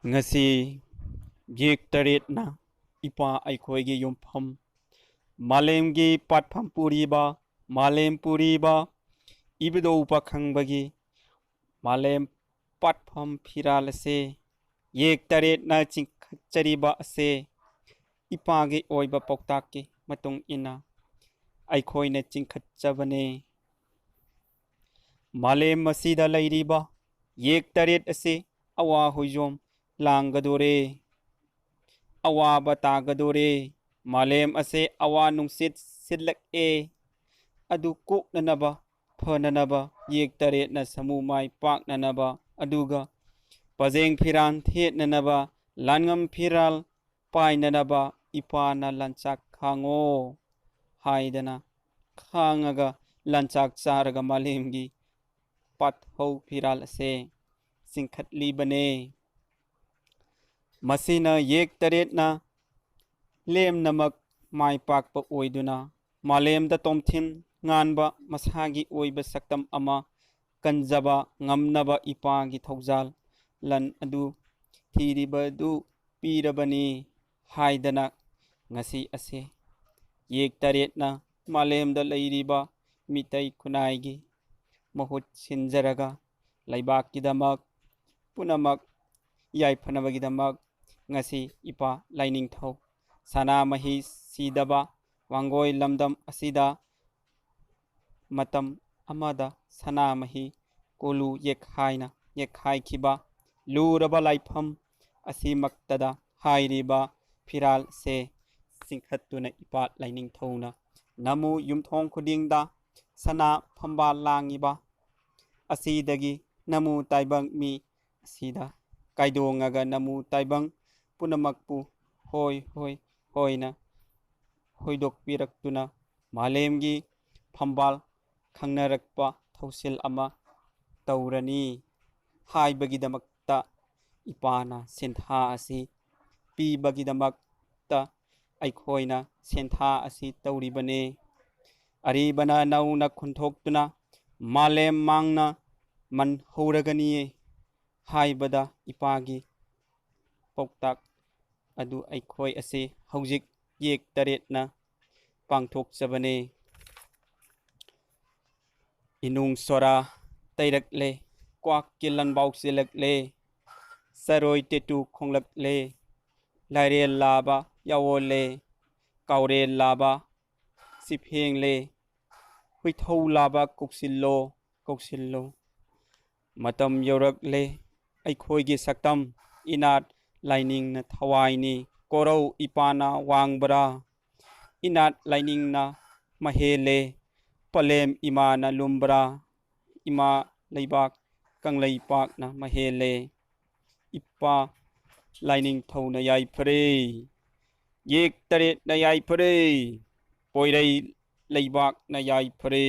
ngasi yek taret na ipa aikhoi gi yumpham malem gi patpham puriba malem puriba ibido upakhang bagi malem patpham phiral ase yek taret na chingkhachariba ase ipa gi oiba poktak ki matung ina aikhoi na chingkhachabane malem masida lairiba yek taret ase awa hoijom langgadore awa batagadore malem ase awa nungsit sidlak adu koknanaba phananaba yek taret na samu mai paknanaba aduga pajeng phiran thetnanaba langam phiral painanaba ipana lanchak khango haidana khangaga lanchak charaga malemgi pathau phiral ase singkhatli bane masina yek taret na lem namak mai pakpa oiduna malem da tomthin nganba masagi oiba saktam ama kanjaba ngamnaba ipagi thaujal lan adu thiriba du pirabani haidana ngasi ase yek taret na malem da leiriba mitai kunaigi mahut sinjaraga laibak kidamak punamak yaifanabagi damak ngasi ipa laining thau sana mahi sidaba wangoi lamdam asida matam amada sana mahi kolu yekhai khiba luraba laifam asimaktada hairiba phiral se singkhatuna ipa laining thauna namu yumthong khudingda sana phamba langiba asidagi namu taibang mi asida kaidongaga namu taibang punamakpu hoina hoidok piraktuna malemgi phambal khangnarakpa thausil ama taurani haibagi damakta ipana sentha asi pibagi damakta aikhoina sentha asi tauribane aribana nauna khunthokuna malem mangna man horagani haibada ipagi poktak adu aikhoi ase haujik yek taret na pangthok chabane inung sora tairakle kwak kilan bauk silakle saroi tetu khonglakle lairel laba yawole kaurel laba siphengle huithau laba koksillo matam yorakle aikhoi gi saktam inat laining na thawaini korau ipana wangbara inat laining na mahele palem imana lumbra ima leibak kanglaipak na mahele ipa laining thauna yai phare yek taret na yai phare poirei leibak na yai phare